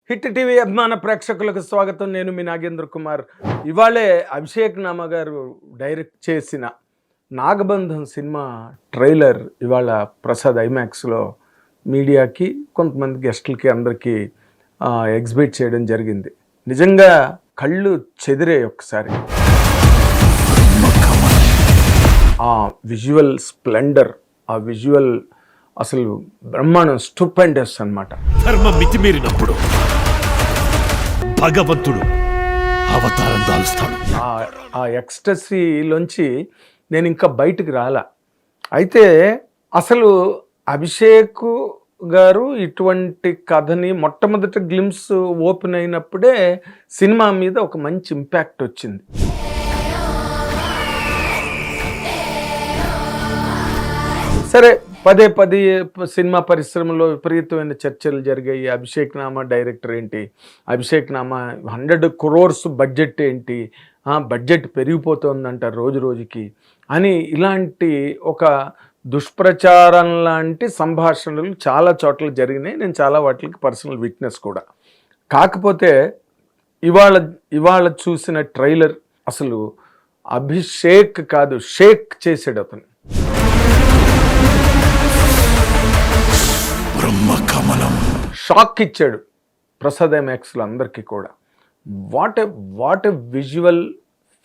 Hit TV అభిమాన ప్రేక్షకులకు స్వాగతం. నేను మీ నాగేంద్ర కుమార్. ఇవాళే అభిషేక్ నామ గారు డైరెక్ట్ చేసిన నాగబంధం సినిమా ట్రైలర్ ఇవాళ ప్రసాద్ ఐమాక్స్లో మీడియాకి కొంతమంది గెస్టులకి అందరికీ ఎగ్జిబిట్ చేయడం జరిగింది. నిజంగా కళ్ళు చెదిరే ఒకసారి ఆ విజువల్ స్ప్లెండర్, ఆ విజువల్ అసలు బ్రహ్మాండం, స్టూపెండస్ అన్నమాట. ధర్మం మితిమీరినప్పుడు భగవంతుడు అవతారం దాల్స్తాడు. ఆ ఎక్స్టసీలోంచి నేను ఇంకా బయటికి రాలా. అయితే అసలు అభిషేక్ గారు ఇటువంటి కథని మొట్టమొదటి గ్లిమ్స్ ఓపెన్ అయినప్పుడే సినిమా మీద ఒక మంచి ఇంపాక్ట్ వచ్చింది. సరే, పదే సినిమా పరిశ్రమలో విపరీతమైన చర్చలు జరిగాయి. అభిషేక్ నామా డైరెక్టర్ ఏంటి, అభిషేక్ నామా 100 crores బడ్జెట్ ఏంటి, బడ్జెట్ పెరిగిపోతుందంట రోజు రోజుకి అని ఇలాంటి ఒక దుష్ప్రచారం లాంటి సంభాషణలు చాలా చోట్ల జరిగినాయి. నేను చాలా వాటికి పర్సనల్ విట్నెస్ కూడా. కాకపోతే ఇవాళ చూసిన ట్రైలర్ అసలు అభిషేక్ కాదు, షేక్ చేసాడు అతను. షాక్ ఇచ్చాడు ప్రసాద్ ఐమాక్స్లో అందరికీ కూడా. What a visual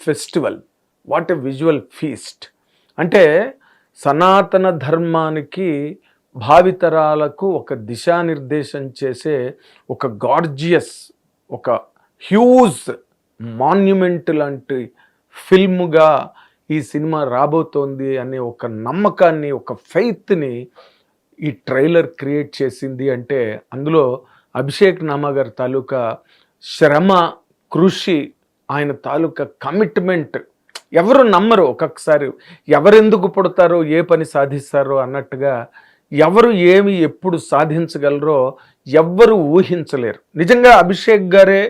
festival, what a visual feast. అంటే సనాతన ధర్మానికి భావితరాలకు ఒక దిశానిర్దేశం చేసే ఒక గార్జియస్, ఒక హ్యూజ్ మాన్యుమెంట్ లాంటి ఫిల్మ్గా ఈ సినిమా రాబోతోంది అనే ఒక నమ్మకాన్ని, ఒక ఫెయిత్ని ఈ ట్రైలర్ క్రియేట్ చేసింది. అంటే అందులో అభిషేక్ నామా గారి తాలూకా శ్రమ, కృషి, ఆయన తాలూకా కమిట్మెంట్ ఎవరు నమ్మరు. ఒక్కొక్కసారి ఎవరెందుకు పుడతారో, ఏ పని సాధిస్తారో అన్నట్టుగా ఎవరు ఏమి ఎప్పుడు సాధించగలరో ఎవ్వరు ఊహించలేరు. నిజంగా అభిషేక్ గారే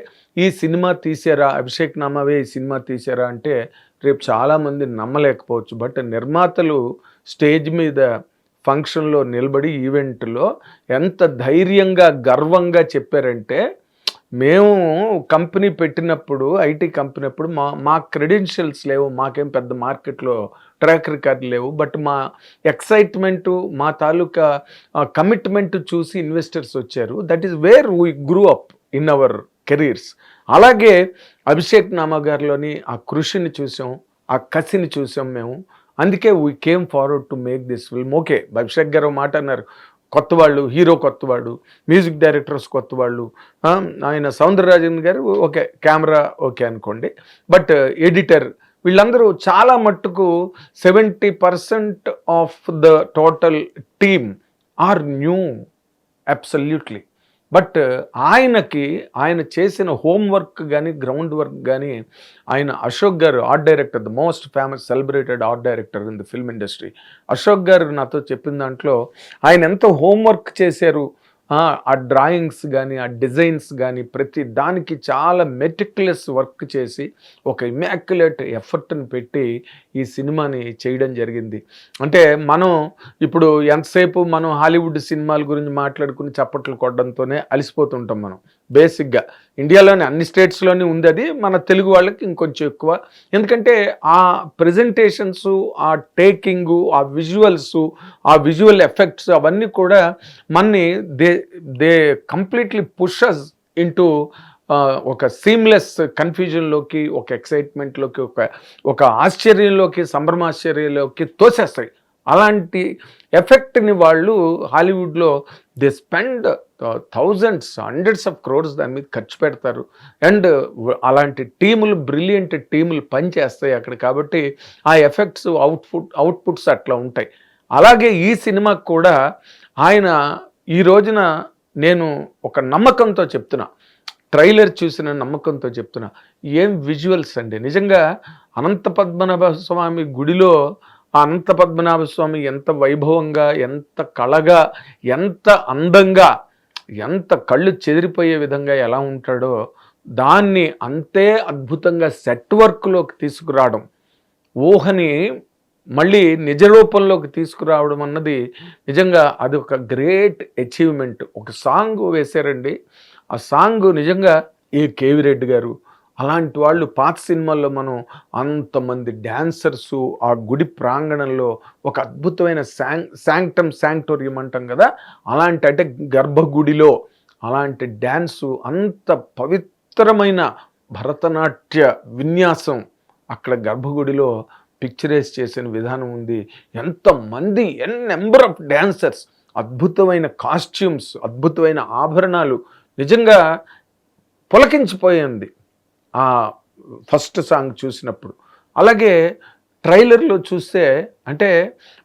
ఈ సినిమా తీసారా, అభిషేక్ నామావే ఈ సినిమా తీసారా అంటే రేపు చాలామంది నమ్మలేకపోవచ్చు. బట్ నిర్మాతలు స్టేజ్ మీద ఫంక్షన్లో నిలబడి ఈవెంట్లో ఎంత ధైర్యంగా, గర్వంగా చెప్పారంటే, మేము కంపెనీ పెట్టినప్పుడు, ఐటీ కంపెనీ అప్పుడు మా క్రెడెన్షియల్స్ లేవు, మాకేం పెద్ద మార్కెట్లో ట్రాక్ రికార్డ్ లేవు, బట్ మా ఎక్సైట్మెంటు, మా తాలూకా కమిట్మెంట్ చూసి ఇన్వెస్టర్స్ వచ్చారు. That is where we grew up in our careers. అలాగే అభిషేక్ నామా గారిలోని ఆ కృషిని చూసాం, ఆ కసిని చూసాం మేము. అందుకే we came forward to make this film. Okay, Abhishek garu మాట అన్నారు, కొత్త వాళ్ళు, హీరో కొత్తవాడు, మ్యూజిక్ డైరెక్టర్స్ కొత్తవాళ్ళు, ఆయన Soundararajan garu okay, camera okay అనుకోండి, బట్ ఎడిటర్, వీళ్ళందరూ చాలా మట్టుకు 70% of the total team are new absolutely. But ఆయన చేసిన హోంవర్క్ కానీ, గ్రౌండ్ వర్క్ కానీ, ఆయన Ashok garu, art director, the most famous celebrated art director in the film industry, Ashok garu నాతో చెప్పిన దాంట్లో ఆయన ఎంత హోంవర్క్ చేశారు. ఆ డ్రాయింగ్స్ కానీ, ఆ డిజైన్స్ కానీ, ప్రతి దానికి చాలా మెటిక్యులస్ వర్క్ చేసి ఒక ఇమాక్యులేట్ ఎఫర్ట్ని పెట్టి ఈ సినిమాని చేయడం జరిగింది. అంటే మనం ఇప్పుడు ఎంతసేపు మనం హాలీవుడ్ సినిమాల గురించి మాట్లాడుకుని చప్పట్లు కొట్టడంతోనే అలసిపోతుంటాం. మనం బేసిక్గా ఇండియాలోని అన్ని స్టేట్స్లోనే ఉంది అది, మన తెలుగు వాళ్ళకి ఇంకొంచెం ఎక్కువ. ఎందుకంటే ఆ ప్రజెంటేషన్స్, ఆ టేకింగు, ఆ విజువల్స్, ఆ విజువల్ ఎఫెక్ట్స్ అవన్నీ కూడా మనని దే కంప్లీట్లీ పుషస్ ఇంటూ ఒక సీమ్లెస్ కన్ఫ్యూజన్లోకి, ఒక ఎక్సైట్మెంట్లోకి, ఒక ఆశ్చర్యంలోకి, సంభ్రమాశ్చర్యంలోకి తోసేస్తాయి. అలాంటి ఎఫెక్ట్ని వాళ్ళు హాలీవుడ్లో they spend thousands, hundreds of crores దాని మీద ఖర్చు పెడతారు. అండ్ అలాంటి టీములు, బ్రిలియంట్ టీములు పనిచేస్తాయి అక్కడ. కాబట్టి ఆ ఎఫెక్ట్స్, అవుట్పుట్స్ అట్లా ఉంటాయి. అలాగే ఈ సినిమాకు కూడా ఆయన ఈ రోజున, నేను ఒక నమ్మకంతో చెప్తున్నా, ట్రైలర్ చూసిన నమ్మకంతో చెప్తున్నా, ఏం విజువల్స్ అండి. నిజంగా అనంత పద్మనాభ స్వామి గుడిలో ఆ అనంత పద్మనాభ స్వామి ఎంత వైభవంగా, ఎంత కళగా, ఎంత అందంగా, ఎంత కళ్ళు చెదిరిపోయే విధంగా ఎలా ఉంటాడో దాన్ని అంతే అద్భుతంగా సెట్ వర్క్లోకి తీసుకురావడం, ఊహని మళ్ళీ నిజ రూపంలోకి తీసుకురావడం అన్నది నిజంగా అది ఒక గ్రేట్ అచీవ్మెంట్. ఒక సాంగ్ వేశారండి, ఆ సాంగ్ నిజంగా కేవి రెడ్డి గారు అలాంటి వాళ్ళు పాత సినిమాల్లో మనం అంతమంది డాన్సర్సు ఆ గుడి ప్రాంగణంలో ఒక అద్భుతమైన శాంక్టోరియం అంటాం కదా, అలాంటి అంటే గర్భగుడిలో అలాంటి డ్యాన్సు, అంత పవిత్రమైన భరతనాట్య విన్యాసం అక్కడ గర్భగుడిలో పిక్చరైజ్ చేసిన విధానం ఉంది. ఎంతమంది నెంబర్ ఆఫ్ డాన్సర్స్, అద్భుతమైన కాస్ట్యూమ్స్, అద్భుతమైన ఆభరణాలు, నిజంగా పులకించిపోయింది ఆ ఫస్ట్ సాంగ్ చూసినప్పుడు. అలాగే ట్రైలర్లో చూస్తే అంటే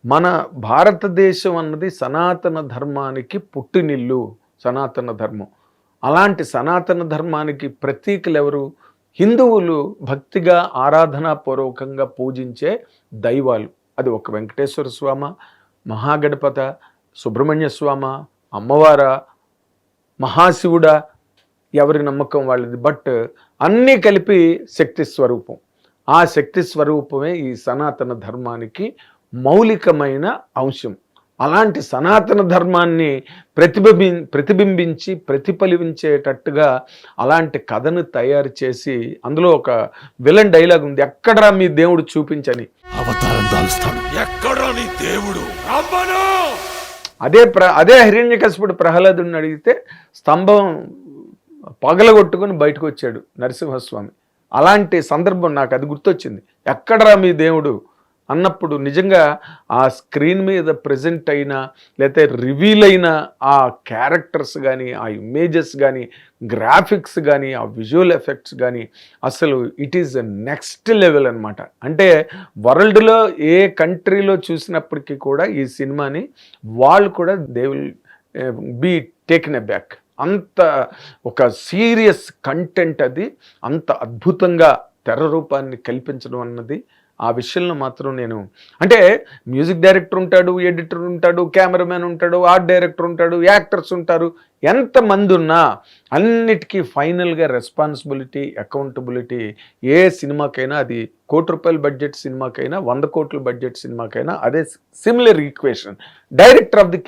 మన భారతదేశం అన్నది సనాతన ధర్మానికి పుట్టినిల్లు, సనాతన ధర్మం. అలాంటి సనాతన ధర్మానికి ప్రతీకలు ఎవరు? హిందువులు భక్తిగా ఆరాధనాపూర్వకంగా పూజించే దైవాలు. అది ఒక వెంకటేశ్వర స్వామి, మహాగణపత, సుబ్రహ్మణ్య స్వామి, అమ్మవార, మహాశివుడా, ఎవరి నమ్మకం వాళ్ళది. బట్ అన్నీ కలిపి శక్తి స్వరూపం. ఆ శక్తి స్వరూపమే ఈ సనాతన ధర్మానికి మౌలికమైన అంశం. అలాంటి సనాతన ధర్మాన్ని ప్రతిబింబించి ప్రతిఫలించేటట్టుగా అలాంటి కథను తయారు చేసి, అందులో ఒక విలన్ డైలాగ్ ఉంది, ఎక్కడరా మీ దేవుడు చూపించని. అవతారం దాల్స్తాడు. ఎక్కడా నీ దేవుడు? అదే హిరణ్యకశిపుడు ప్రహ్లాదుని అడిగితే స్తంభం పగలగొట్టుకుని బయటకు వచ్చాడు నరసింహస్వామి. అలాంటి సందర్భం నాకు అది గుర్తొచ్చింది. ఎక్కడరా మీ దేవుడు అన్నప్పుడు నిజంగా ఆ స్క్రీన్ మీద ప్రజెంట్ అయిన లేకపోతే రివీల్ అయిన ఆ క్యారెక్టర్స్ కానీ, ఆ ఇమేజెస్ కానీ, గ్రాఫిక్స్ కానీ, ఆ విజువల్ ఎఫెక్ట్స్ కానీ అసలు ఇట్ ఈజ్ నెక్స్ట్ లెవెల్ అనమాట. అంటే వరల్డ్లో ఏ కంట్రీలో చూసినప్పటికీ కూడా ఈ సినిమాని వాళ్ళు కూడా they will be taken a back. అంత ఒక సీరియస్ కంటెంట్, అది అంత అద్భుతంగా తెర రూపాన్ని కల్పించడం అన్నది ఆ విషయంలో మాత్రం నేను అంటే మ్యూజిక్ డైరెక్టర్ ఉంటాడు, ఎడిటర్ ఉంటాడు, కెమెరామెన్ ఉంటాడు, ఆర్ట్ డైరెక్టర్ ఉంటాడు, యాక్టర్స్ ఉంటారు, ఎంతమంది ఉన్నా అన్నిటికీ ఫైనల్గా రెస్పాన్సిబిలిటీ, అకౌంటబిలిటీ ఏ సినిమాకైనా, అది ₹1,00,00,000 బడ్జెట్ సినిమాకైనా 100 కోట్ల బడ్జెట్ సినిమాకైనా అదే similar equation. Director of the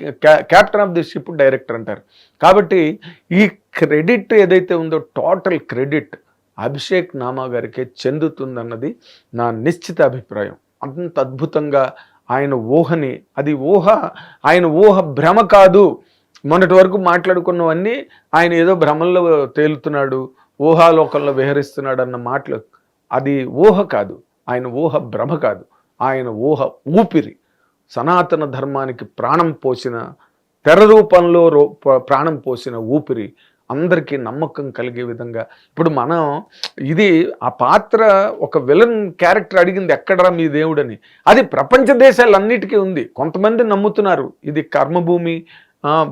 captain of the ship director అంటారు. కాబట్టి ఈ క్రెడిట్ ఏదైతే ఉందో టోటల్ క్రెడిట్ అభిషేక్ నామా గారికే చెందుతుందన్నది నా నిశ్చిత అభిప్రాయం. అంత అద్భుతంగా ఆయన ఊహని, అది ఆయన ఊహ భ్రమ కాదు. మొన్నటి వరకు మాట్లాడుకున్నవన్నీ ఆయన ఏదో భ్రమల్లో తేలుతున్నాడు, ఊహాలోకంలో విహరిస్తున్నాడు అన్న మాటలు, అది ఊహ కాదు. ఆయన ఊహ భ్రమ కాదు, ఆయన ఊహ ఊపిరి. సనాతన ధర్మానికి ప్రాణం పోసిన, తెర రూపంలో ప్రాణం పోసిన ఊపిరి. అందరికీ నమ్మకం కలిగే విధంగా. ఇప్పుడు మనం ఇది ఆ పాత్ర ఒక విలన్ క్యారెక్టర్ అడిగింది ఎక్కడరా మీ దేవుడని, అది ప్రపంచ దేశాలన్నిటికీ ఉంది. కొంతమంది నమ్ముతున్నారు ఇది కర్మభూమి,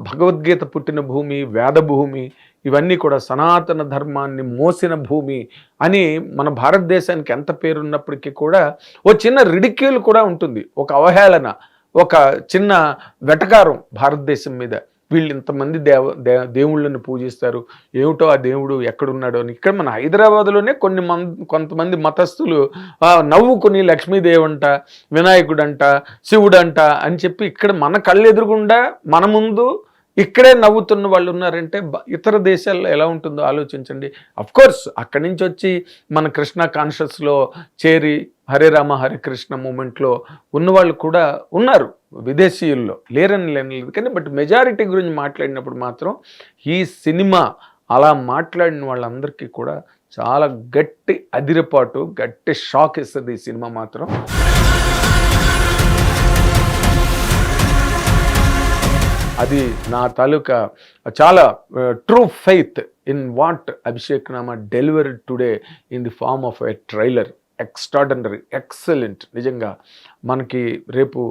భగవద్గీత పుట్టిన భూమి, వేదభూమి, ఇవన్నీ కూడా సనాతన ధర్మాన్ని మోసిన భూమి అని మన భారతదేశానికి ఎంత పేరున్నప్పటికీ కూడా ఓ చిన్న రిడిక్యూల్ కూడా ఉంటుంది, ఒక అవహేళన, ఒక చిన్న వెటకారం భారతదేశం మీద. వీళ్ళు ఇంతమంది దేవుళ్ళని పూజిస్తారు, ఏమిటో ఆ దేవుడు ఎక్కడున్నాడో అని. ఇక్కడ మన హైదరాబాద్లోనే కొంతమంది మతస్థులు నవ్వుకుని లక్ష్మీదేవంట, వినాయకుడంట, శివుడంట అని చెప్పి ఇక్కడ మన కళ్ళెదురుగుండా మన ముందు ఇక్కడే నవ్వుతున్న వాళ్ళు ఉన్నారంటే ఇతర దేశాల్లో ఎలా ఉంటుందో ఆలోచించండి. అఫ్కోర్స్ అక్కడి నుంచి వచ్చి మన కృష్ణ కాన్షియస్లో చేరి హరే రామ హరే కృష్ణ మూమెంట్లో ఉన్నవాళ్ళు కూడా ఉన్నారు, విదేశీయుల్లో లేరని లేదు. కానీ బట్ మెజారిటీ గురించి మాట్లాడినప్పుడు మాత్రం ఈ సినిమా అలా మాట్లాడిన వాళ్ళందరికీ కూడా చాలా గట్టి అదిరిపాటు, గట్టి షాక్ ఇస్తుంది ఈ సినిమా మాత్రం. అది నా తాలూకా చాలా true faith in what Abhishek Nama delivered today in the form of a trailer. Extraordinary, excellent. నిజంగా మనకి రేపు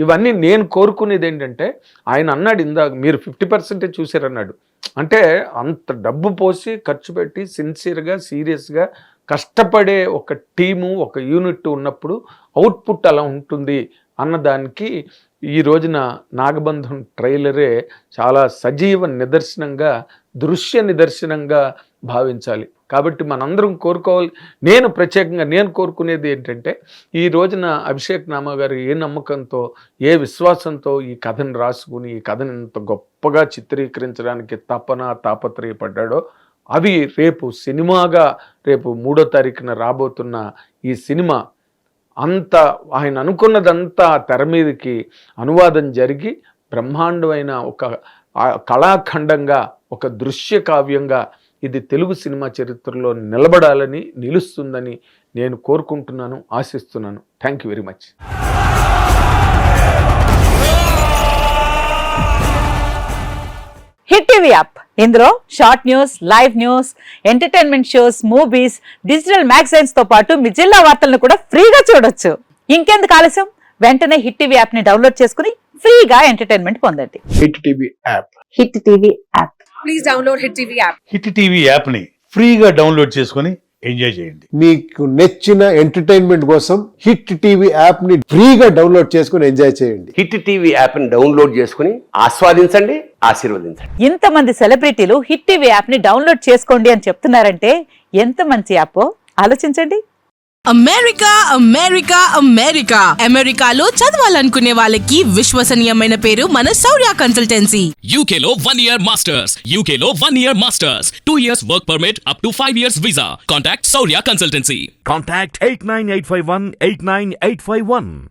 ఇవన్నీ నేను కోరుకునేది ఏంటంటే, ఆయన అన్నాడు ఇందాక, మీరు 50% చూసారన్నాడు. అంటే అంత డబ్బు పోసి ఖర్చు పెట్టి సిన్సియర్గా, సీరియస్గా కష్టపడే ఒక టీము, ఒక యూనిట్ ఉన్నప్పుడు అవుట్పుట్ అలా ఉంటుంది అన్నదానికి ఈ రోజున నాగబంధం ట్రైలరే చాలా సజీవ నిదర్శనంగా, దృశ్య నిదర్శనంగా భావించాలి. కాబట్టి మనందరం కోరుకోవాలి. నేను ప్రత్యేకంగా కోరుకునేది ఏంటంటే, ఈ రోజున అభిషేక్ నామా గారు ఏ నమ్మకంతో, ఏ విశ్వాసంతో ఈ కథను రాసుకుని ఈ కథను ఇంత గొప్పగా చిత్రీకరించడానికి తాపత్రయపడ్డాడో, అవి రేపు సినిమాగా రేపు 3వ తారీఖున రాబోతున్న ఈ సినిమా అంతా ఆయన అనుకున్నదంతా తెర మీదకి అనువాదం జరిగి బ్రహ్మాండమైన ఒక కళాఖండంగా, ఒక దృశ్య కావ్యంగా ఇది తెలుగు సినిమా చరిత్రలో నిలుస్తుందని నేను కోరుకుంటున్నాను, ఆశిస్తున్నాను. Thank you very much. Hit TV app, ఇందులో short news, live news, entertainment shows, movies, digital magazines తో పాటు మీ జిల్లా వార్తలను కూడా ఫ్రీగా చూడొచ్చు. ఇంకెందుకు ఆలస్యం, వెంటనే హిట్ టీవీ యాప్ ని డౌన్లోడ్ చేసుకుని ఫ్రీగా ఎంటర్టైన్మెంట్ పొందండి. Hit TV app. Hit TV app. Please download Hit TV app. Hit TV యాప్ని ఫ్రీగా డౌన్లోడ్ చేసుకొని ఎంజాయ్ చేయండి. మీకు నచ్చిన ఎంటర్టైన్మెంట్ కోసం హిట్ టీవీ యాప్ ని ఫ్రీగా డౌన్లోడ్ చేసుకుని ఎంజాయ్ చేయండి. హిట్ టీవీ యాప్ని డౌన్లోడ్ చేసుకుని ఆస్వాదించండి, ఆశీర్వదించండి. ఇంతమంది సెలబ్రిటీలు హిట్ టీవీ యాప్ ని డౌన్లోడ్ చేసుకోండి అని చెప్తున్నారంటే ఎంత మంచి యాప్ ఆలోచించండి. అమెరికా అమెరికా అమెరికా అమెరికాలో చదవాలనుకునే వాళ్ళకి విశ్వసనీయమైన పేరు మన శౌర్య కన్సల్టెన్సీ. UK లో 1 year masters, UK లో 1 year masters, 2 years work permit up to 5 years visa. Contact Saurya Consultancy. Contact 89851 89851.